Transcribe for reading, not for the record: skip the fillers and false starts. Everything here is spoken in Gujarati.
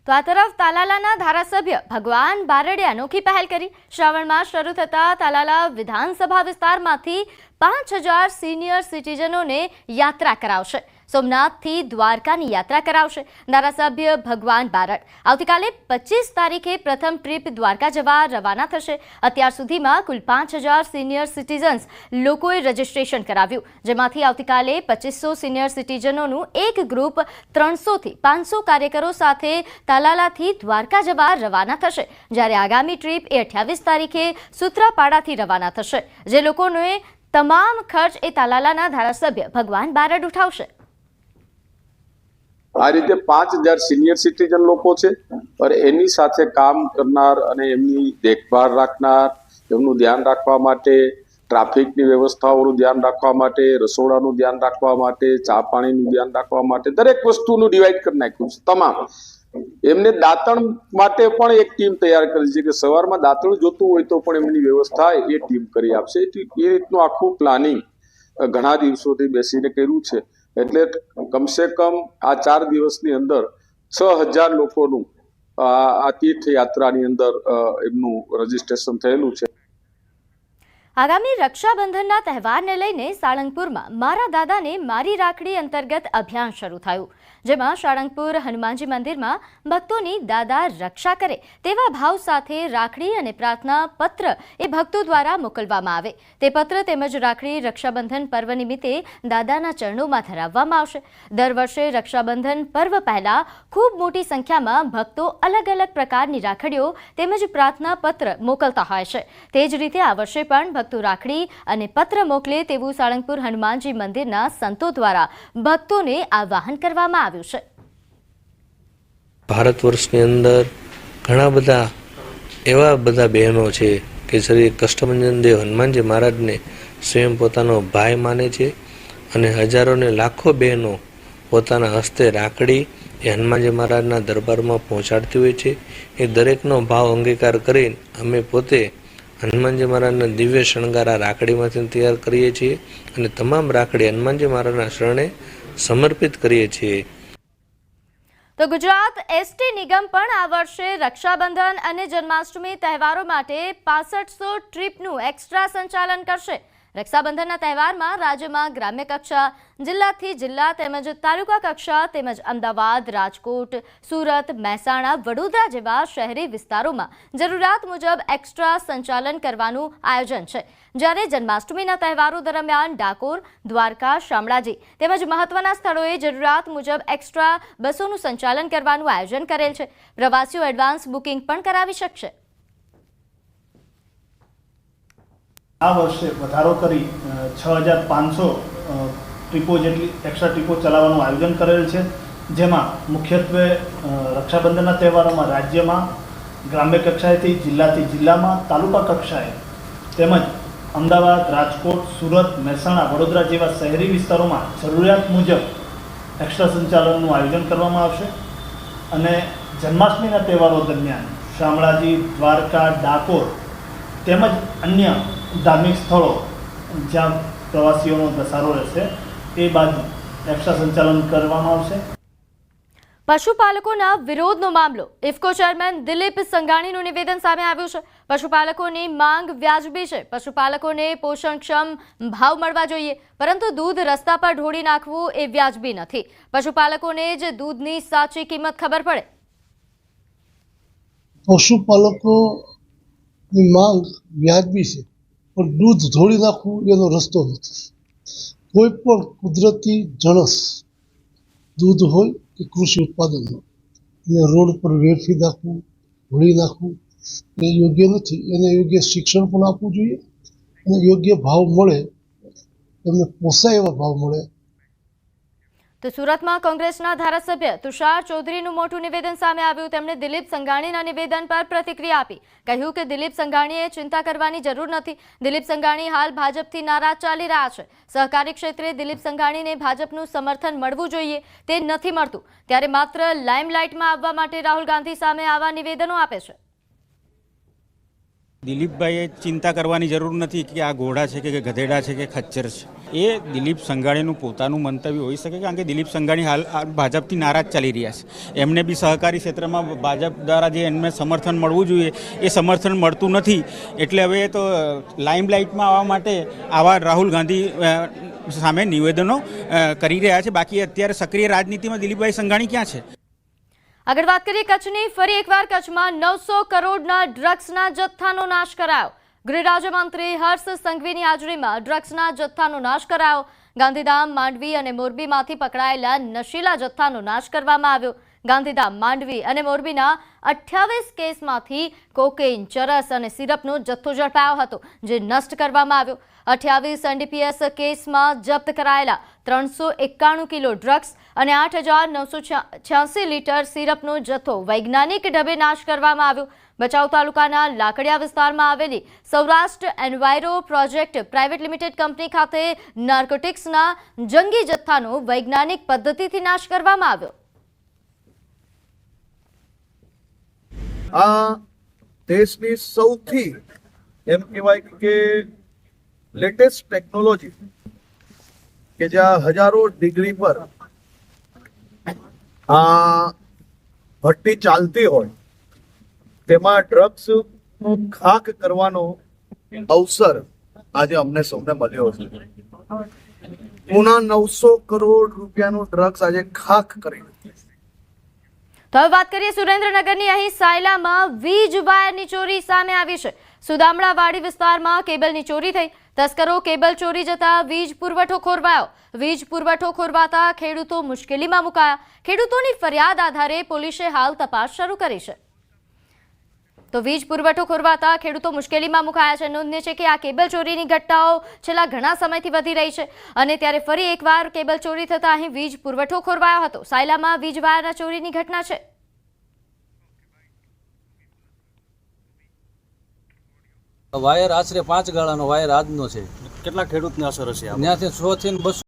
તો આ તરફ તાલાલાના ધારાસભ્ય ભગવાન બારડે અનોખી પહેલ કરી શ્રાવણ માસ શરૂ થતા તાલાલા વિધાનસભા વિસ્તારમાંથી 5000 સિનિયર સિટીઝનોને યાત્રા કરાવશે। સોમનાથથી દ્વારકાની યાત્રા કરાવશે ધારાસભ્ય ભગવાન બારડ। આવતીકાલે 25 તારીખે પ્રથમ ટ્રીપ દ્વારકા જવા રવાના થશે। અત્યાર સુધીમાં કુલ 5000 સિનિયર સિટીઝન્સ લોકોએ રજીસ્ટ્રેશન કરાવ્યું, જેમાંથી આવતીકાલે 2500 સિનિયર સિટીઝનોનું એક ગ્રુપ 300 થી 500 કાર્યકરો સાથે તાલાલાથી દ્વારકા જવા રવાના થશે, જ્યારે આગામી ટ્રીપ એ 28 તારીખે સૂત્રાપાડાથી રવાના થશે, જે લોકોને તમામ ખર્ચ એ તાલાલાના ધારાસભ્ય ભગવાન બારડ ઉઠાવશે। આ રીતે 5000 સિનિયર સિટીઝન લોકો છે और એની સાથે કામ કરનાર અને એમની દેખભાળ રાખનાર, એમનું ધ્યાન રાખવા માટે, ટ્રાફિકની વ્યવસ્થાઓનું ધ્યાન રાખવા માટે, રસોડાનું ધ્યાન રાખવા માટે, ચા પાણીનું ધ્યાન રાખવા માટે દરેક વસ્તુનું ડિવાઈડ કરી નાખ્યું છે તમામ। એમને દાંતણ માટે પણ એક ટીમ તૈયાર કરી છે કે સવારમાં દાંતણ જોતું હોય તો પણ એમની વ્યવસ્થા એ ટીમ કરી આપશે। એ રીતનું આખું પ્લાનિંગ ઘણા દિવસોથી બેસીને કર્યું છે। એટલે કમસે કમ આ 4 દિવસની અંદર 6000 લોકોનું આ તીર્થયાત્રાની અંદર એમનું રજીસ્ટ્રેશન થયેલું છે। આગામી રક્ષાબંધનના તહેવારને લઈને સાળંગપુરમાં મારા દાદાને મારી રાખડી અંતર્ગત અભિયાન શરૂ થયું, જેમાં સાળંગપુર હનુમાનજી મંદિરમાં ભક્તોની દાદા રક્ષા કરે તેવા ભાવ સાથે રાખડી અને પ્રાર્થના પત્ર એ ભક્તો દ્વારા મોકલવામાં આવે। તે પત્ર તેમજ રાખડી રક્ષાબંધન પર્વ નિમિત્તે દાદાના ચરણોમાં ધરાવવામાં આવશે। દર વર્ષે રક્ષાબંધન પર્વ પહેલા ખૂબ મોટી સંખ્યામાં ભક્તો અલગ અલગ પ્રકારની રાખડીઓ તેમજ પ્રાર્થના પત્ર મોકલતા હોય છે। તે જ રીતે આ વર્ષે પણ ભક્તો રાખડી અને પત્ર મોકલે તેવું સાળંગપુર હનુમાનજી મંદિરના સંતો દ્વારા ભક્તોને આહ્વાન કરવામાં આવ્યું છે। ભારત વર્ષની અંદર ઘણા બધા એવા બધા બહેનો છે કે શ્રી કષ્ટભંજન દેવ હનુમાનજી મહારાજને સ્વયં પોતાનો ભાઈ માને છે અને હજારો ને લાખો બહેનો પોતાના હસ્તે રાખડી એ હનુમાનજી મહારાજના દરબારમાં પહોંચાડતી હોય છે। એ દરેકનો ભાવ અંગીકાર કરીને અમે પોતે હનુમાનજી મહારાજના દિવ્ય શણગાર આ રાખડીમાંથી તૈયાર કરીએ છીએ અને તમામ રાખડી હનુમાનજી મહારાજના શરણે સમર્પિત કરીએ છીએ। તો ગુજરાત એસટી નિગમ પણ આ વર્ષે રક્ષાબંધન અને જન્માષ્ટમી તહેવારો માટે 6500 ટ્રીપનું એક્સ્ટ્રા સંચાલન કરશે। રક્ષાબંધનના તહેવારમાં રાજ્યમાં ગ્રામ્ય કક્ષા, જિલ્લાથી જિલ્લા તેમજ તાલુકા કક્ષા તેમજ અમદાવાદ, રાજકોટ, સુરત, મહેસાણા, વડોદરા જેવા શહેરી વિસ્તારોમાં જરૂરિયાત મુજબ એક્સ્ટ્રા સંચાલન કરવાનું આયોજન છે, જ્યારે જન્માષ્ટમીના તહેવારો દરમિયાન ડાકોર, દ્વારકા, શામળાજી તેમજ મહત્વના સ્થળોએ જરૂરિયાત મુજબ એક્સ્ટ્રા બસોનું સંચાલન કરવાનું આયોજન કરેલ છે। પ્રવાસીઓ એડવાન્સ બુકિંગ પણ કરાવી શકશે। આ વર્ષે વધારો કરી 6500 ટ્રીપો જેટલી એક્સ્ટ્રા ટ્રીપો ચલાવવાનું આયોજન કરેલ છે, જેમાં મુખ્યત્વે રક્ષાબંધનના તહેવારોમાં રાજ્યમાં ગ્રામ્ય કક્ષાએથી જિલ્લામાં, તાલુકા કક્ષાએ તેમજ અમદાવાદ, રાજકોટ, સુરત, મહેસાણા, વડોદરા જેવા શહેરી વિસ્તારોમાં જરૂરિયાત મુજબ એક્સ્ટ્રા સંચાલનનું આયોજન કરવામાં આવશે। અને જન્માષ્ટમીના તહેવારો દરમિયાન શામળાજી, દ્વારકા, ડાકોર તેમજ અન્ય ધાર્મિક સ્થળો જ્યાં પ્રવાસીઓનો ધસારો રહેશે એ બાજુ એક્સ્ટ્રા સંચાલન કરવામાં આવશે। પશુપાલકોના વિરોધનો મામલો ઇફકો ચેરમેન દિલીપ સંઘાણીનું નિવેદન સામે આવ્યું છે। પશુપાલકોની માંગ વ્યાજબી છે। પશુપાલકોને પોષણક્ષમ ભાવ મળવા જોઈએ, પરંતુ દૂધ રસ્તા પર ઢોળી નાખવું એ વ્યાજબી નથી। પશુપાલકોને જ દૂધની સાચી કિંમત ખબર પડે। પશુપાલકોની માંગ વ્યાજબી છે, પણ દૂધ ઢોળી નાખવું એનો રસ્તો નથી। કોઈ પણ કુદરતી જણસ દૂધ હોય કે કૃષિ ઉત્પાદન હોય એને રોડ પર વેડફી નાખવું, ઢોળી નાખવું એ યોગ્ય નથી। એને યોગ્ય શિક્ષણ પણ આપવું જોઈએ અને યોગ્ય ભાવ મળે, તમને પોસાય એવા ભાવ મળે। તો સુરતમાં કોંગ્રેસના ધારાસભ્ય તુષાર ચૌધરીનું મોટું નિવેદન સામે આવ્યું। તેમણે દિલીપ સંઘાણીના નિવેદન પર પ્રતિક્રિયા આપી, કહ્યું કે દિલીપ સંઘાણીએ ચિંતા કરવાની જરૂર નથી। દિલીપ સંઘાણી હાલ ભાજપથી નારાજ ચાલી રહ્યા છે। સહકારી ક્ષેત્રે દિલીપ સંઘાણીને ભાજપનું સમર્થન મળવું જોઈએ, તે નથી મળતું, ત્યારે માત્ર લાઇમલાઇટમાં આવવા માટે રાહુલ ગાંધી સામે આવા નિવેદનો આપે છે। દિલીપભાઈએ ચિંતા કરવાની જરૂર નથી કે આ ઘોડા છે કે ગધેડા છે કે ખચ્ચર છે. એ દિલીપ સંઘાણીનું પોતાનું મંતવ્ય હોઈ શકે, કારણ કે દિલીપ સંઘાણી હાલ ભાજપથી નારાજ ચાલી રહ્યા છે. એમને બી સહકારી ક્ષેત્રમાં ભાજપ દ્વારા જે એમને સમર્થન મળવું જોઈએ એ સમર્થન મળતું નથી. એટલે હવે તો લાઇમલાઇટમાં આવવા માટે આવા રાહુલ ગાંધી સામે નિવેદનો કરી રહ્યા છે. બાકી અત્યારે સક્રિય રાજનીતિમાં દિલીપભાઈ સંઘાણી ક્યાં છે? આગળ વાત કરીએ કચ્છની. ફરી એકવાર કચ્છમાં 900 કરોડના ડ્રગ્સના જથ્થાનો નાશ કરાયો. ગૃહ રાજ્યમંત્રી હર્ષ સંઘવીની હાજરીમાં ડ્રગ્સના જથ્થાનો નાશ કરાયો. ગાંધીધામ, માંડવી અને મોરબીમાંથી પકડાયેલા નશીલા જથ્થાનો નાશ કરવામાં આવ્યો. ગાંધીધામ, માંડવી અને મોરબીના 28 કેસમાંથી કોકેઇન, ચરસ અને સિરપનો જથ્થો ઝડપાયો હતો, જે નષ્ટ કરવામાં આવ્યો. 28 NDPS કેસમાં જપ્ત કરાયેલા 391 કિલો ડ્રગ્સ અને 8,986 લીટર સિરપનો જથ્થો વૈજ્ઞાનિક ઢબે નાશ કરવામાં આવ્યો. ભચાઉ તાલુકાના લાકડિયા વિસ્તારમાં આવેલી Saurashtra enviro project private limited company ખાતે નાર્કોટિક્સના જંગી જથ્થાનો વૈજ્ઞાનિક પદ્ધતિથી નાશ કરવામાં આવ્યો. આ દેશની સૌથી એમ કહેવાય કે લેટેસ્ટ ટેકનોલોજી કે જ્યાં હજારો ડિગ્રી પર આ ભઠ્ઠી ચાલતી હોય તેમાં ડ્રગ્સ ખાક કરવાનો અવસર આજે અમને સૌને મળ્યો છે. પૂના 900 કરોડ રૂપિયાનું ડ્રગ્સ આજે ખાક કરી. તો હવે વાત કરીએ સુરેન્દ્રનગરની. અહીં સાયલામાં વીજ વાયરની ચોરી સામે આવી છે. સુદામડાવાડી વિસ્તારમાં કેબલની ચોરી થઈ. તસ્કરો કેબલ ચોરી જતા વીજ પુરવઠો ખોરવાયો. વીજ પુરવઠો ખોરવાતા ખેડૂતો મુશ્કેલીમાં મુકાયા. ખેડૂતોની ફરિયાદ આધારે પોલીસે હાલ તપાસ શરૂ કરી છે. તો વીજ પુરવઠો ખોરવાતા ખેડૂતો મુશ્કેલીમાં મુકાયા છે. નોંધનીય છે કે આ કેબલ ચોરીની ઘટનાઓ છેલ્લા ઘણા સમયથી વધી રહી છે અને ત્યારે ફરી એકવાર કેબલ ચોરી થતા અહીં વીજ પુરવઠો ખોરવાયો હતો. સાયલામાં વીજ વાયરના ચોરીની ઘટના છે. વાયર આશરે 5 ગાળાનો વાયર આજનો છે. કેટલા ખેડૂતને અસર હશે? ત્યાંથી 100 થી 200